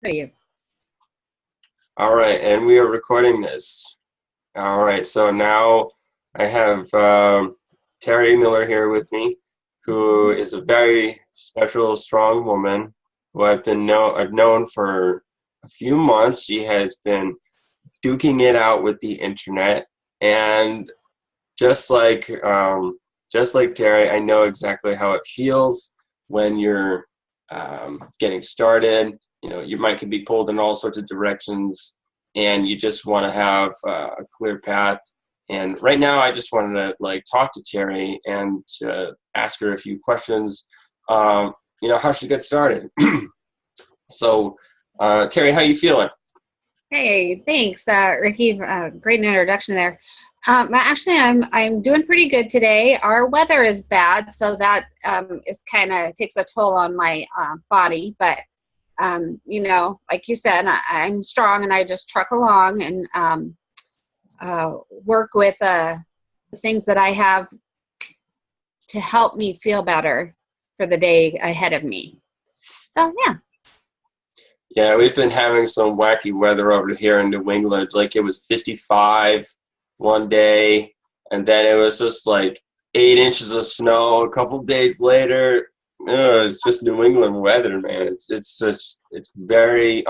How are you? All right, and we are recording this. All right, so now I have Teri Miller here with me, who is a very special, strong woman who I've known for a few months. She has been duking it out with the internet, and just like just like Terry, I know exactly how it feels when you're getting started. You know, your mind can be pulled in all sorts of directions, and you just want to have a clear path. And right now, I just wanted to talk to Terry and to ask her a few questions. How she get started. So, Terry, how you feeling? Hey, thanks, Ricky. Great introduction there. Actually, I'm doing pretty good today. Our weather is bad, so that is kind of takes a toll on my body. But like you said, I'm strong, and I just truck along and work with the things that I have to help me feel better for the day ahead of me. So yeah. Yeah, we've been having some wacky weather over here in New England. Like it was 55 one day, and then it was just like 8 inches of snow a couple days later. It's just New England weather, man. It's very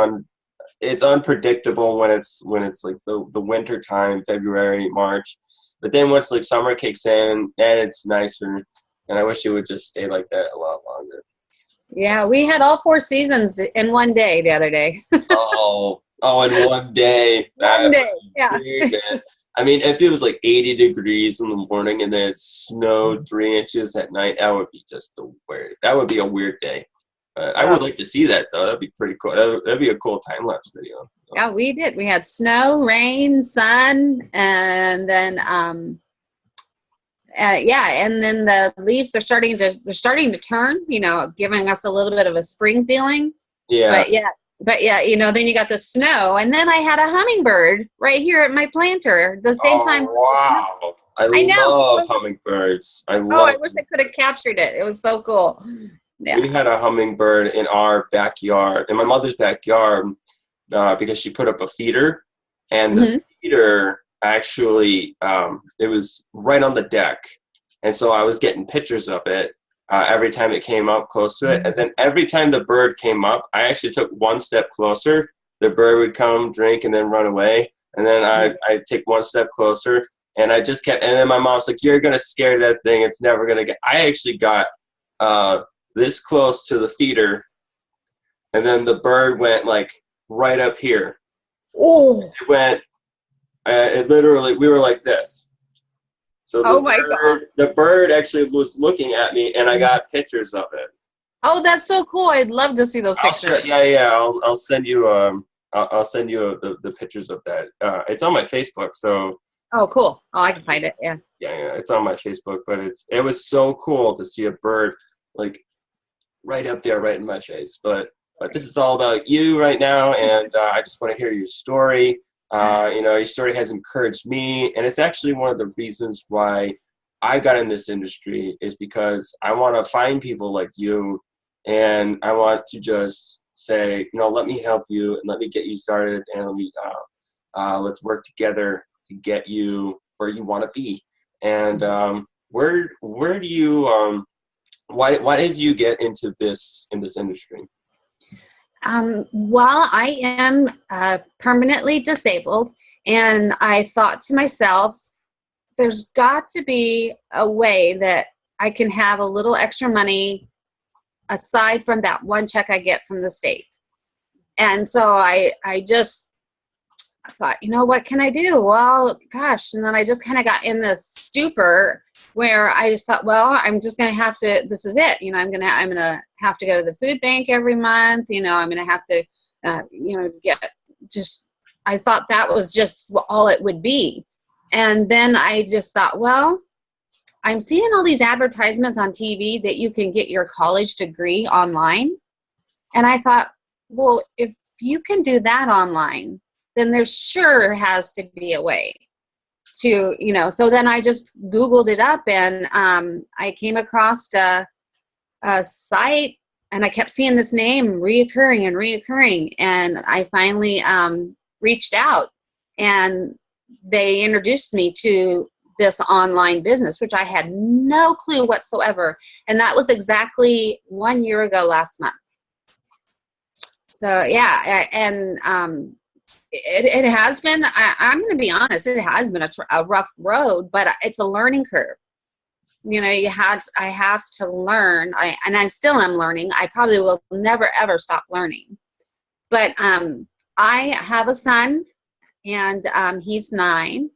it's unpredictable when it's like the winter time, February, March. But then once like summer kicks in, and it's nicer. And I wish it would just stay like that a lot longer. Yeah, we had all four seasons in one day the other day. In one day. One That day, would be yeah. weird, man. I mean, if it was like 80 degrees in the morning and then it snowed 3 inches at night, that would be just the weird. That would be a weird day. I would Oh, like to see that though. That'd be pretty cool. That'd be a cool time lapse video. So, yeah, we did. We had snow, rain, sun, and then yeah, and then the leaves are starting to turn. Giving us a little bit of a spring feeling. yeah. But yeah, then you got the snow, and then I had a hummingbird right here at my planter at the same time. Oh wow! I I love know. hummingbirds. I Oh, I love wish I them. could have captured it. It was so cool. We Yeah. had a hummingbird in our backyard, in my mother's backyard, because she put up a feeder, and the Hmm. feeder actually it was right on the deck, and so I was getting pictures of it every time it came up close to it, and then every time the bird came up, I actually took one step closer. The bird would come, drink, and then run away, and then I'd take one step closer, and I just kept. And then my mom's like, "You're gonna scare that thing. It's never gonna get." I actually got uh, this close to the feeder, and then the bird went like right up here. Oh, It went. It literally. We were like this. So oh my God. the bird actually was looking at me, and I got pictures of it. Oh, that's so cool. I'd love to see those pictures. Yeah. I'll send you I'll send you the pictures of that. It's on my Facebook, so Oh, cool. Oh, I can find it. Yeah. yeah, it's on my Facebook. But it was so cool to see a bird like right up there, right in my face. But this is all about you right now, and I just want to hear your story. Your story has encouraged me, and it's actually one of the reasons why I got in this industry is because I want to find people like you, and I want to just say, let me help you and let me get you started, and let's work together to get you where you want to be. And where do you why did you get into this in this industry? Well, I am permanently disabled, and I thought to myself, there's got to be a way that I can have a little extra money aside from that one check I get from the state. And so I just thought, what can I do? Well, gosh. And then I just kind of got in this stupor where I just thought, well, I'm just going to have to, this is it. I'm going to have to go to the food bank every month. I'm going to have to, get just, I thought that was just all it would be. And then I just thought, well, I'm seeing all these advertisements on TV that you can get your college degree online. And I thought, well, if you can do that online, then there sure has to be a way to, so then I just Googled it up, and I came across a site and I kept seeing this name reoccurring and reoccurring. And I finally reached out, and they introduced me to this online business, which I had no clue whatsoever. And that was exactly 1 year ago last month. So yeah, and it has been, I'm going to be honest, it has been a rough road, but it's a learning curve. You know, I have to learn, and I still am learning. I probably will never, ever stop learning. But I have a son, and he's 9.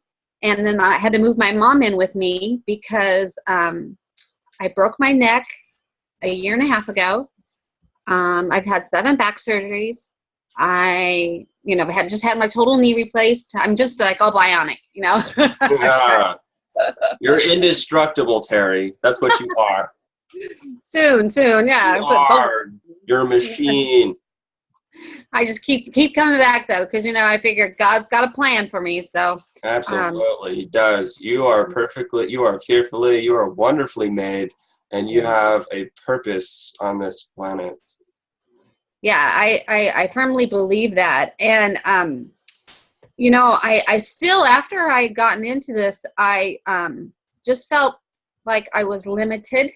And then I had to move my mom in with me because I broke my neck a year and a half ago. I've had 7 back surgeries. I had just had my total knee replaced. I'm just like all bionic, you know. Yeah. You're indestructible, Teri. That's what you are. Soon, yeah. You are. You're a machine. I just keep coming back though, because I figure God's got a plan for me. So absolutely, He does. You are perfectly. You are fearfully. You are wonderfully made, and you have a purpose on this planet. Yeah, I firmly believe that, and I still, after I had gotten into this, I just felt like I was limited.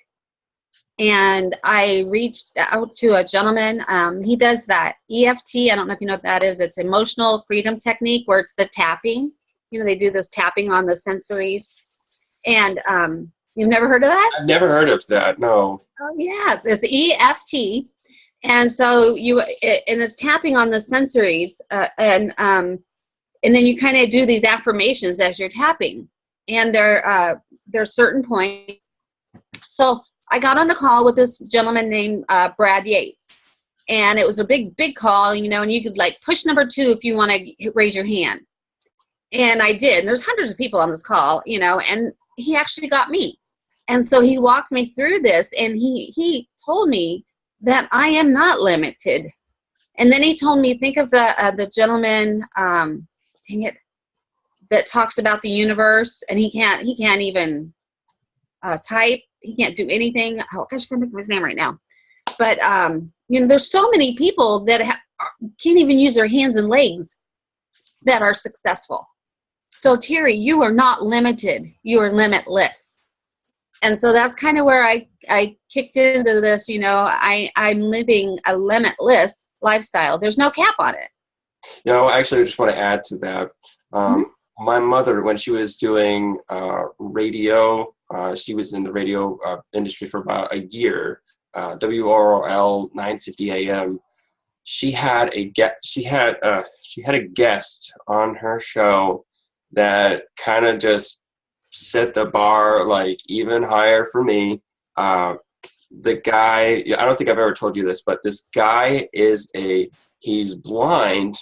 And I reached out to a gentleman. He does that EFT. I don't know if you know what that is. It's emotional freedom technique, where it's the tapping. They do this tapping on the sensories. And you've never heard of that? I've never heard of that, no. Oh, yes. It's EFT. And so it's tapping on the sensories. And then you kind of do these affirmations as you're tapping. And there's certain points. So I got on a call with this gentleman named Brad Yates, and it was a big call, and you could like push number 2 if you want to raise your hand. And I did. And there's hundreds of people on this call, and he actually got me. And so he walked me through this, and he told me that I am not limited. And then he told me, think of the gentleman, that talks about the universe, and he can't even type. He can't do anything. Oh gosh, I can't think of his name right now. But there's so many people that can't even use their hands and legs that are successful. So Teri, you are not limited. You are limitless. And so that's kind of where I kicked into this. I'm living a limitless lifestyle. There's no cap on it. Actually, I just want to add to that. My mother, when she was doing radio, she was in the radio industry for about a year. WRL 950 AM. She had a guest on her show that kind of just set the bar like even higher for me. The guy, I don't think I've ever told you this, but this guy he's blind,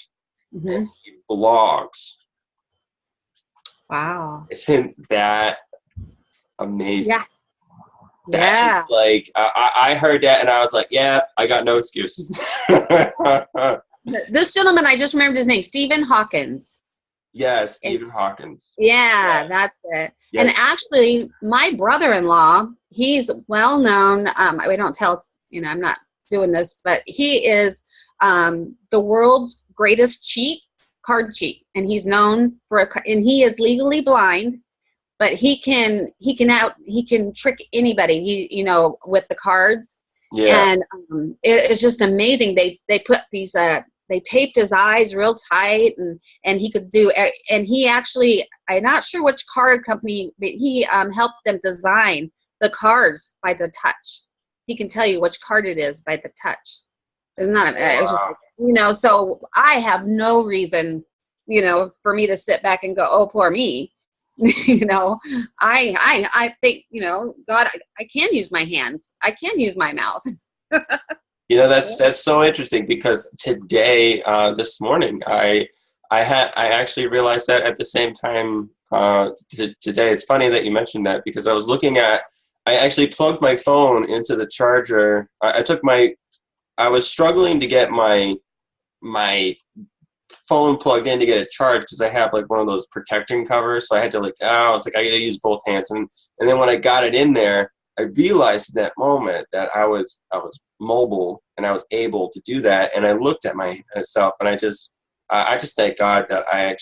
and he blogs. Wow. Isn't that amazing? Yeah. Like, I heard that and I was like, yeah, I got no excuses. This gentleman, I just remembered his name, Stephen Hawkins. Yeah, Stephen Hawkins. Yeah, that's it. Yes. And actually, my brother-in-law, he's well known. We don't tell, I'm not doing this, but he is the world's greatest card cheat, and he's known and he is legally blind, but he can trick anybody. With the cards. Yeah. And it's just amazing. They put these they taped his eyes real tight, and he could do. And he actually, I'm not sure which card company, but he helped them design the cards by the touch. He can tell you which card it is by the touch. Isn't that? It was just So I have no reason, for me to sit back and go, oh, poor me. I think, God, I can use my hands. I can use my mouth. That's so interesting, because today, this morning, I actually realized that at the same time today. It's funny that you mentioned that, because I was I actually plugged my phone into the charger. I was struggling to get my phone plugged in to get it charged, because I have like one of those protecting covers. So I had to I was like, I gotta use both hands. And then when I got it in there, I realized in that moment that I was mobile and I was able to do that. And I looked at myself, and I just thank God that I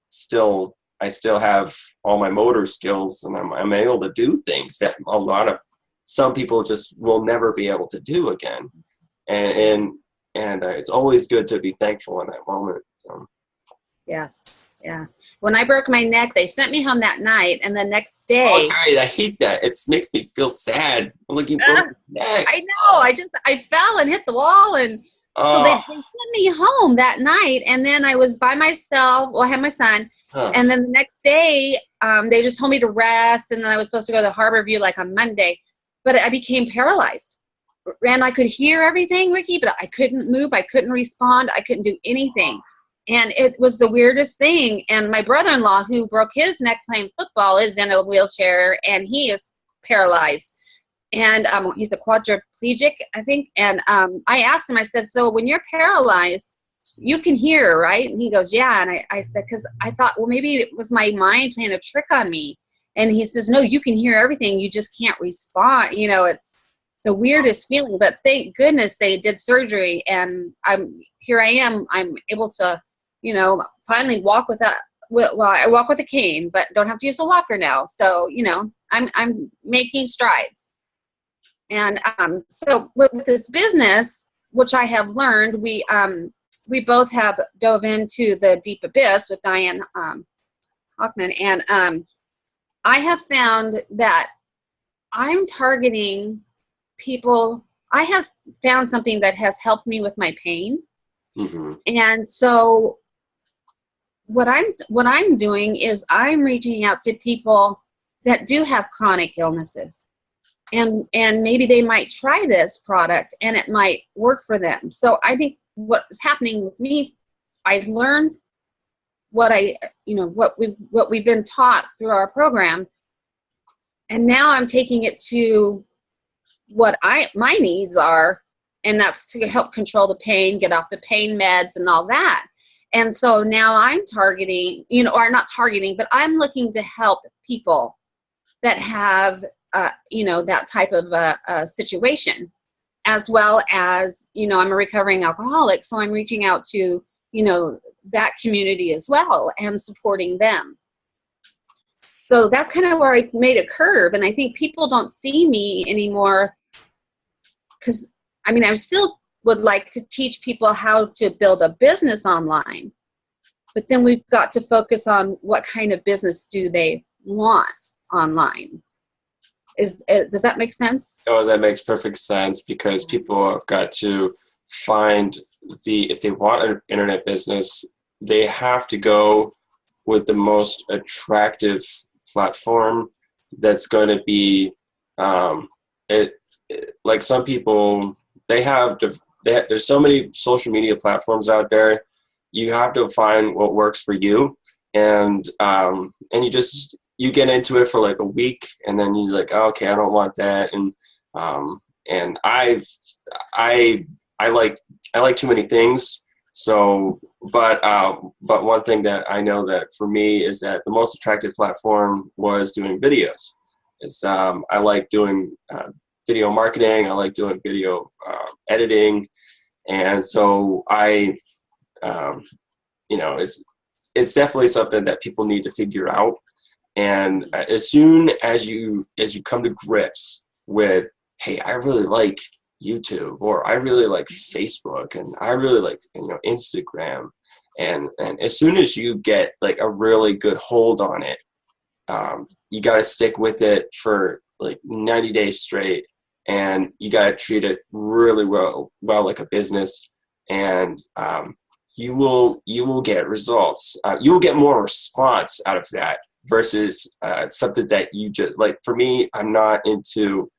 still have all my motor skills, and I'm able to do things that some people just will never be able to do again. And it's always good to be thankful in that moment. So. Yes, yes. When I broke my neck, they sent me home that night, and the next Oh, day. sorry, I hate that. It makes me feel sad. I'm like, you broke your neck. I know. I fell and hit the wall, and so they sent me home that night, and then I was by myself. Well, I had my son, and then the next day, they just told me to rest, and then I was supposed to go to Harbor View like on Monday, but I became paralyzed. And I could hear everything, Ricky, but I couldn't move. I couldn't respond. I couldn't do anything. And it was the weirdest thing. And my brother-in-law, who broke his neck playing football, is in a wheelchair, and he is paralyzed. And he's a quadriplegic, I think. And I asked him, I said, so when you're paralyzed, you can hear, right? And he goes, yeah. And I said, because I thought, well, maybe it was my mind playing a trick on me. And he says, no, you can hear everything. You just can't respond. It's the weirdest feeling. But thank goodness they did surgery. And here I am. I'm able to, finally walk without, well, I walk with a cane, but don't have to use a walker now. So, I'm making strides. And so with this business, which I have learned, we both have dove into the deep abyss with Diane Hoffman. And I have found that I'm targeting people. I have found something that has helped me with my pain. Mm-hmm. And so what I'm doing is I'm reaching out to people that do have chronic illnesses, and maybe they might try this product and it might work for them. So I think what's happening with me, I've learned what we've been taught through our program, and now I'm taking it to what my needs are, and that's to help control the pain, get off the pain meds and all that. And so now I'm targeting, or not targeting, but I'm looking to help people that have, that type of situation, as well as, I'm a recovering alcoholic. So I'm reaching out to, that community as well and supporting them. So that's kind of where I've made a curve. And I think people don't see me anymore because, I still would like to teach people how to build a business online, but then we've got to focus on what kind of business do they want online. Does that make sense? Oh, that makes perfect sense, because people have got to find if they want an internet business, they have to go with the most attractive platform that's going to be, like some people, there's so many social media platforms out there. You have to find what works for you, and you get into it for like a week, and then you're like, oh, okay, I don't want that, and I like too many things. So, but one thing that I know that for me is that the most attractive platform was doing videos. I like doing video marketing. I like doing video editing, and so it's definitely something that people need to figure out. And as soon as you come to grips with, hey, I really like YouTube, or I really like Facebook, and I really like Instagram, and as soon as you get like a really good hold on it, you got to stick with it for like 90 days straight, and you got to treat it really well like a business, and you will get results. You will get more response out of that versus something that you just like. For me, I'm not into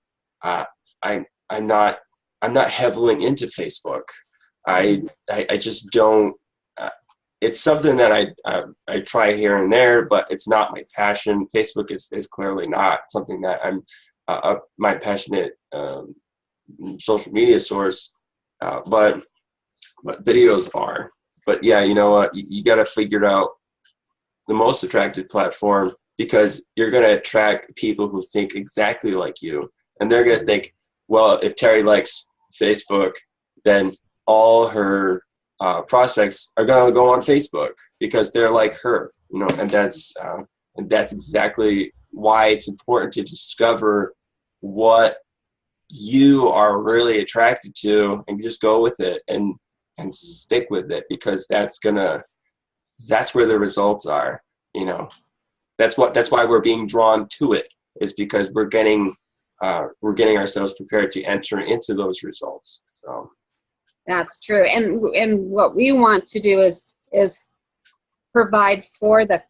I'm not heavily into Facebook. I just don't. It's something that I try here and there, but it's not my passion. Facebook is clearly not something that I'm my passionate social media source, but videos are. But yeah, you know what? You got to figure out the most attractive platform because you're going to attract people who think exactly like you. And they're going to think, well, if Teri likes Facebook, then all her prospects are going to go on Facebook because they're like her, you know, and that's exactly why it's important to discover what you are really attracted to and just go with it and stick with it, because that's where the results are, you know. That's why we're being drawn to it, is because we're getting ourselves prepared to enter into those results. So that's true. And what we want to do is provide for the,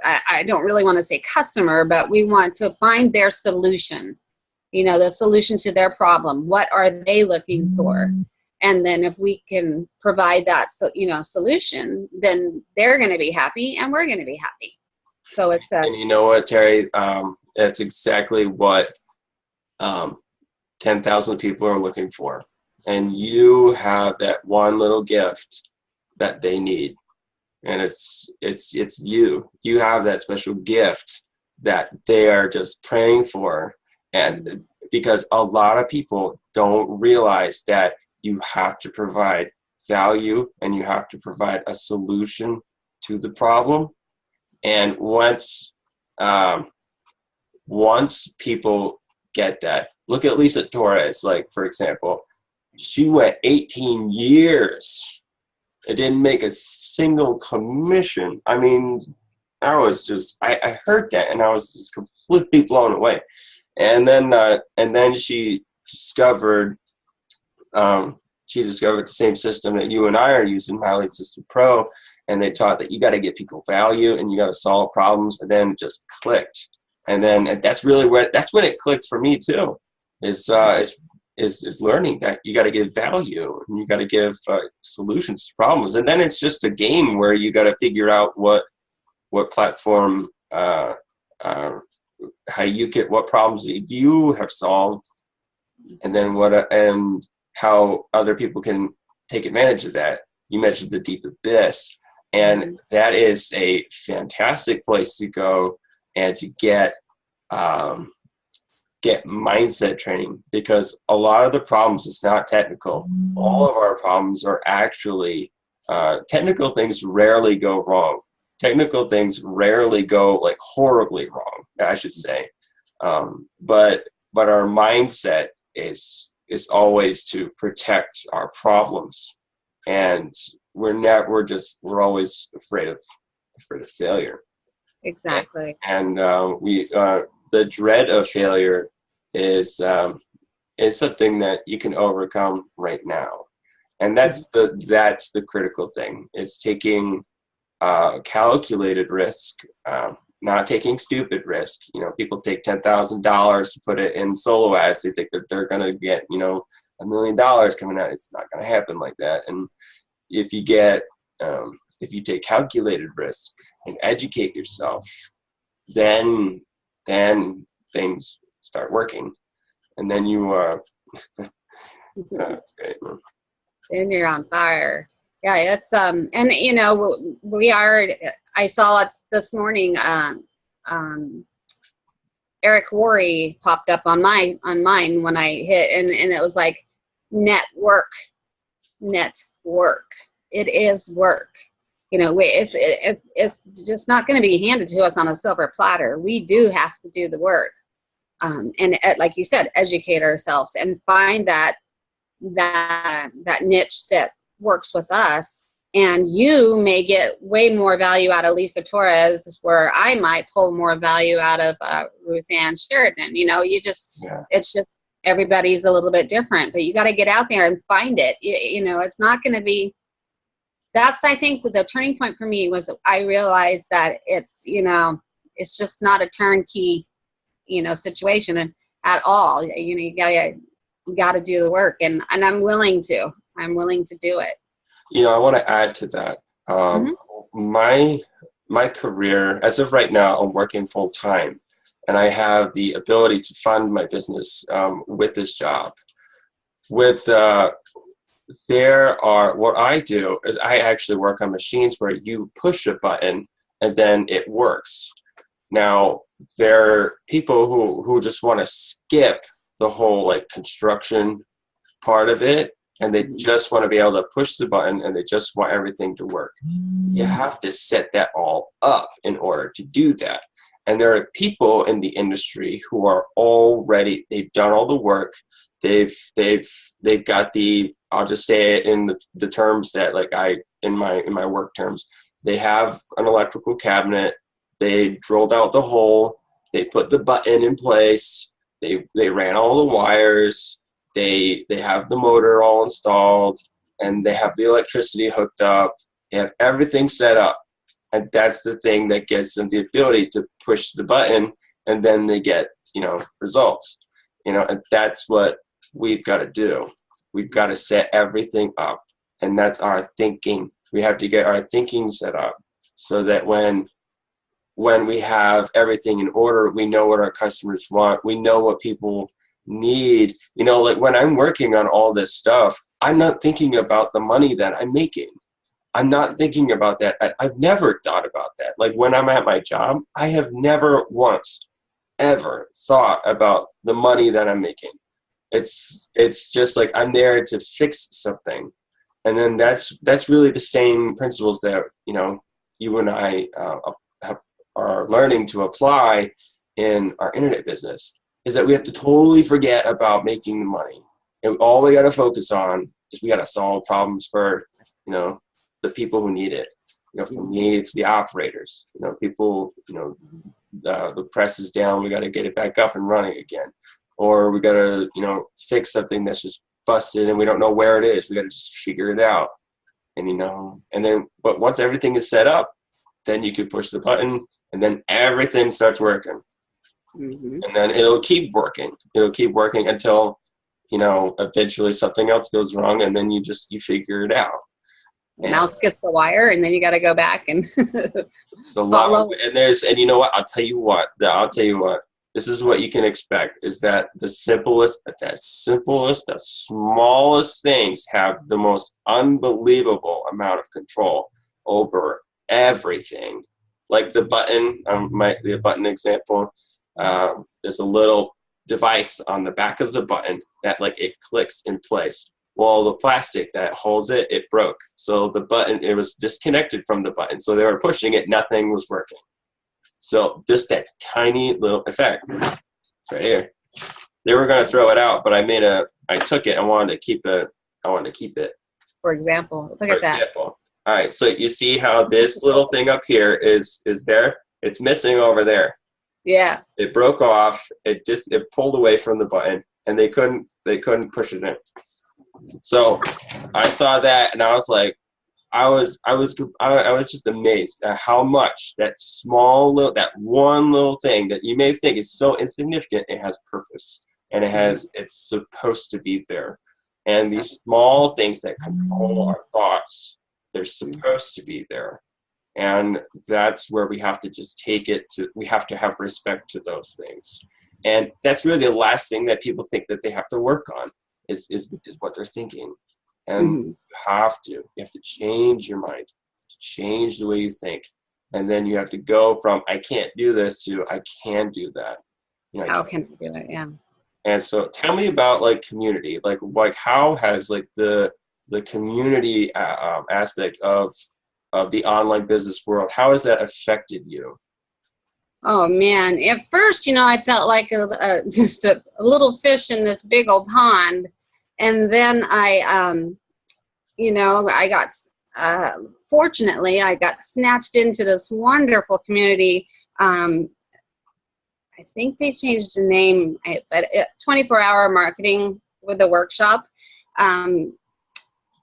I don't really want to say customer, but we want to find their solution, you know, the solution to their problem. What are they looking for? And then if we can provide that, you know, solution, then they're going to be happy and we're going to be happy. So it's and you know what, Teri, that's exactly what 10,000 people are looking for. And you have that one little gift that they need. And it's you. You have that special gift that they are just praying for. And because a lot of people don't realize that you have to provide value and you have to provide a solution to the problem. And once people get that, look at Lisa Torres, like, for example, she went 18 years. It didn't make a single commission. I mean, I heard that and I was just completely blown away. And then she discovered the same system that you and I are using, My Lead System Pro, and they taught that you got to get people value and you got to solve problems, and then it just clicked. And that's when it clicked for me too, is learning that you got to give value and you got to give solutions to problems. And then it's just a game where you got to figure out what platform, how you get, what problems you have solved, and then and how other people can take advantage of that. You mentioned the deep abyss, and that is a fantastic place to go and to get mindset training, because a lot of the problems is not technical. All of our problems are actually technical. Things rarely go wrong. Technical things rarely go like horribly wrong, I should say. But our mindset is always to protect our problems, and we're always afraid of failure. exactly. And the dread of failure is something that you can overcome right now, and that's the critical thing, is taking calculated risk, not taking stupid risk. You know, people take $10,000 to put it in solo ads. They think that they're going to get, you know, $1 million coming out. It's not going to happen like that. And if you take calculated risk and educate yourself, then things start working, and then you that's great, man. Then you're on fire. Yeah, it's and you know, I saw it this morning. Eric Worre popped up on mine when I hit, and it was like network. It is work. You know, it's just not going to be handed to us on a silver platter. We do have to do the work, and like you said, educate ourselves and find that niche that works with us. And you may get way more value out of Lisa Torres, where I might pull more value out of Ruth Ann Sheridan. You know, it's just everybody's a little bit different, but you got to get out there and find it. You know, it's not going to be. That's, I think, the turning point for me was I realized that it's, you know, it's just not a turnkey, you know, situation at all. You know, you got to do the work, and I'm willing to do it. You know, I want to add to that. My career, as of right now, I'm working full time, and I have the ability to fund my business with this job. What I do is I actually work on machines where you push a button and then it works. Now, there are people who just want to skip the whole like construction part of it, and they just want to be able to push the button, and they just want everything to work. You have to set that all up in order to do that. And there are people in the industry who are already, they've done all the work. They've got the, I'll just say it in the terms that like in my work terms, they have an electrical cabinet. They drilled out the hole. They put the button in place. They ran all the wires. They have the motor all installed, and they have the electricity hooked up. They have everything set up. And that's the thing that gives them the ability to push the button, and then they get, results. And that's what we've got to do. We've got to set everything up, and that's our thinking. We have to get our thinking set up so that when we have everything in order, we know what our customers want. We know what people need. Like when I'm working on all this stuff, I'm not thinking about the money that I'm making. I'm not thinking about that. I've never thought about that. Like when I'm at my job, I have never once ever thought about the money that I'm making. It's just like I'm there to fix something. And then that's really the same principles that, you and I are learning to apply in our internet business, is that we have to totally forget about making the money. And all we got to focus on is we got to solve problems for, the people who need it. For me, it's the operators. People, the press is down. We got to get it back up and running again. Or we got to, fix something that's just busted and we don't know where it is. We got to just figure it out. And then, but once everything is set up, then you can push the button and then everything starts working. Mm-hmm. And then it'll keep working. It'll keep working until, eventually something else goes wrong, and then you figure it out. The mouse gets the wire, and then you got to go back and follow. And you know what? I'll tell you what. This is what you can expect: is that the simplest, the smallest things have the most unbelievable amount of control over everything. Like the button, the button example. There's a little device on the back of the button that like it clicks in place. Well, the plastic that holds it broke. So the button, it was disconnected from the button. So they were pushing it, nothing was working. So just that tiny little effect right here. They were going to throw it out, but I took it and wanted to keep it. For example, look at that. All right. So you see how this little thing up here is there? It's missing over there. Yeah. It broke off. It pulled away from the button, and they couldn't push it in. So I saw that, and I was like, I was just amazed at how much that one little thing that you may think is so insignificant, it has purpose, and it's supposed to be there. And these small things that control our thoughts, they're supposed to be there. And that's where we have to just take it to, we have to have respect to those things. And that's really the last thing that people think that they have to work on is what they're thinking. And you have to change your mind, to change the way you think. And then you have to go from, I can't do this, to I can do that. How can I do it? Yeah. And so tell me about like community, like how has like the community aspect of the online business world, how has that affected you? Oh man, at first, I felt like just a little fish in this big old pond. And then I got, fortunately, I got snatched into this wonderful community. I think they changed the name, but 24-hour marketing with the workshop. I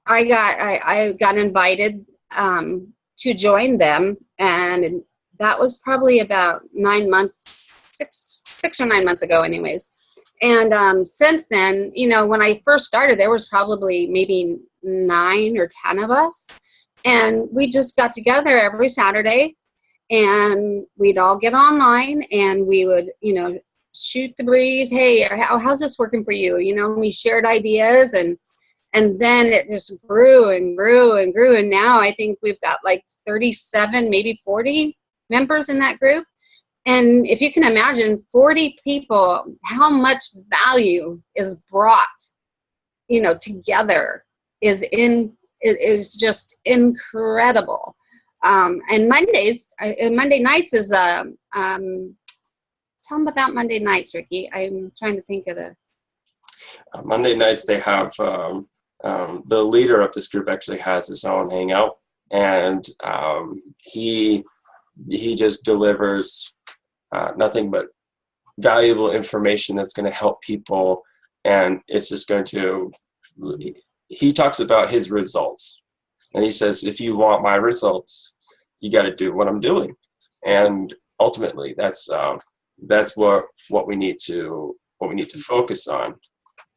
got invited to join them, and that was probably about 9 months, six or 9 months ago anyways. And since then, when I first started, there was probably maybe 9 or 10 of us, and we just got together every Saturday, and we'd all get online, and we would, shoot the breeze. Hey, how's this working for you? We shared ideas, and then it just grew and grew and grew, and now I think we've got like 37, maybe 40 members in that group. And if you can imagine 40 people, how much value is brought, together is just incredible. And Monday nights is tell them about Monday nights, Ricky. I'm trying to think of the. Monday nights they have the leader of this group actually has his own hangout, and he just delivers nothing but valuable information that's going to help people, and it's just going to. He talks about his results, and he says, if you want my results, you got to do what I'm doing, and ultimately that's what we need to focus on.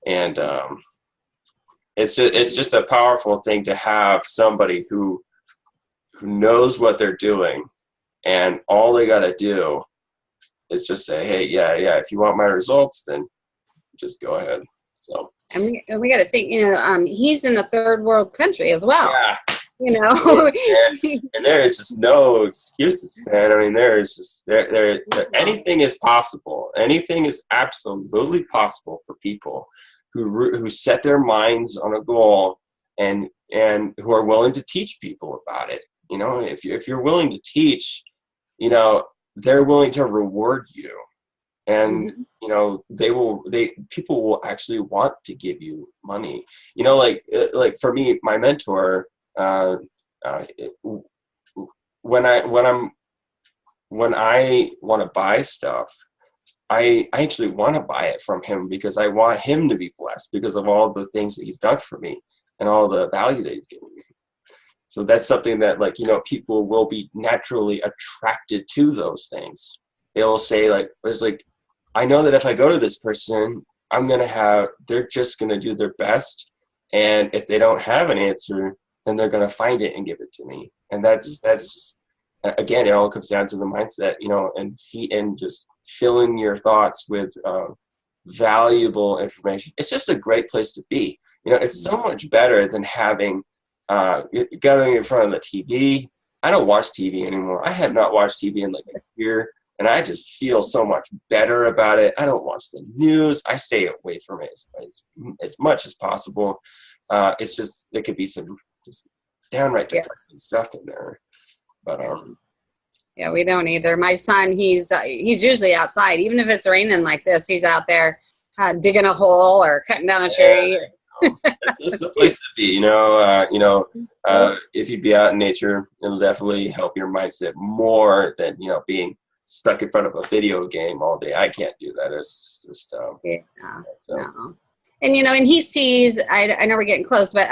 And it's just a powerful thing to have somebody who knows what they're doing, and all they got to do is just say, hey, yeah, if you want my results, then just go ahead. So and we got to think, he's in a third world country as well. Yeah. And there is just no excuses, man. I mean, there is just there anything is possible. Anything is absolutely possible for people who set their minds on a goal and who are willing to teach people about it. If you're willing to teach, they're willing to reward you, and people will actually want to give you money. Like for me, my mentor. When I want to buy stuff, I actually want to buy it from him because I want him to be blessed because of all the things that he's done for me and all the value that he's given me. So that's something that people will be naturally attracted to those things. They will say I know that if I go to this person, they're just going to do their best. And if they don't have an answer, then they're going to find it and give it to me. And that's again, it all comes down to the mindset, and just filling your thoughts with valuable information. It's just a great place to be. It's so much better than having going in front of the TV. I don't watch TV anymore. I have not watched TV in like a year, and I just feel so much better about it. I don't watch the news. I stay away from it as much as possible. It's just there could be some just downright depressing stuff in there, but yeah, we don't either. My son, he's usually outside, even if it's raining like this. He's out there digging a hole or cutting down a tree. It's the place to be. If you be out in nature, it'll definitely help your mindset more than being stuck in front of a video game all day. I can't do that. It's just no. And and he sees. I know we're getting close, but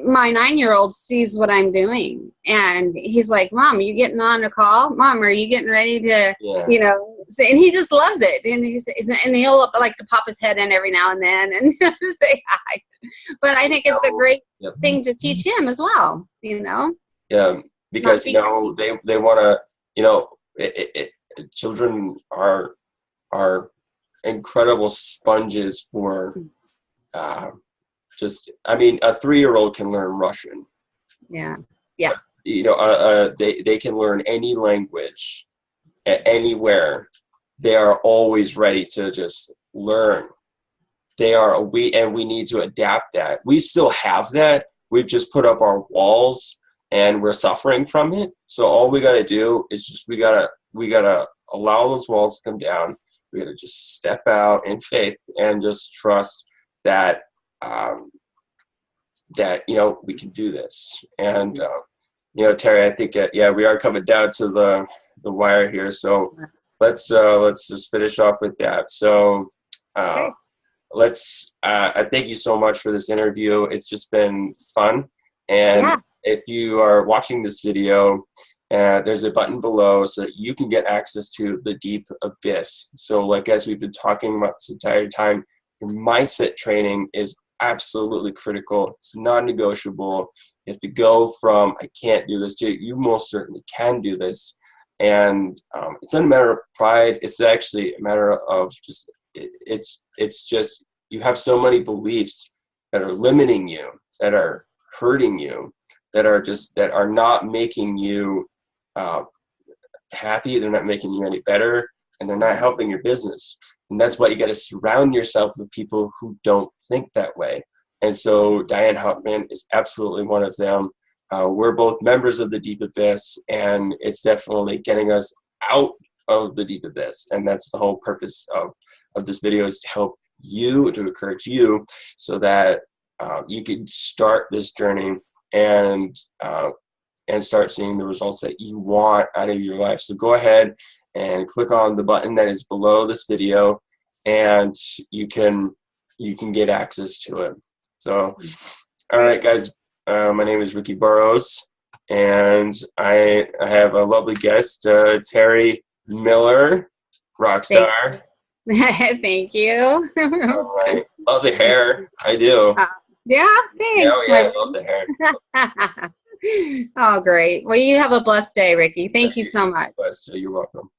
my 9-year-old sees what I'm doing, and he's like, "Mom, are you getting on a call? Mom, are you getting ready to, say?" And he just loves it, and he'll like to pop his head in every now and then and say hi. But I think it's a great thing to teach him as well. Yeah, because they want to. Children are incredible sponges for. A 3-year-old can learn Russian. Yeah. They can learn any language anywhere. They are always ready to just learn. We need to adapt that. We still have that. We've just put up our walls and we're suffering from it. So all we got to do is we got to allow those walls to come down. We got to just step out in faith and just trust that we can do this. And Teri, I think we are coming down to the wire here, so let's just finish off with that. So I thank you so much for this interview. It's just been fun. And if you are watching this video, there's a button below so that you can get access to the deep abyss. So as we've been talking about this entire time, your mindset training is absolutely critical. It's non-negotiable. You have to go from I can't do this to you most certainly can do this. And it's not a matter of pride. It's actually a matter of just it's just you have so many beliefs that are limiting you, that are hurting you, that are not making you happy, they're not making you any better, and they're not helping your business. And that's why you got to surround yourself with people who don't think that way. And so Diane Huffman is absolutely one of them. We're both members of the Deep Abyss, and it's definitely getting us out of the deep abyss. And that's the whole purpose of this video, is to help you, to encourage you, so that you can start this journey and start seeing the results that you want out of your life. So go ahead and click on the button that is below this video, and you can get access to it. So, all right, guys. My name is Ricky Burrows, and I have a lovely guest, Teri Miller, rock star. Thank you. All right. Love the hair. I do. Yeah, thanks. Oh, yeah, I love the hair. Oh, great. Well, you have a blessed day, Ricky. Thank you so much. So you're welcome.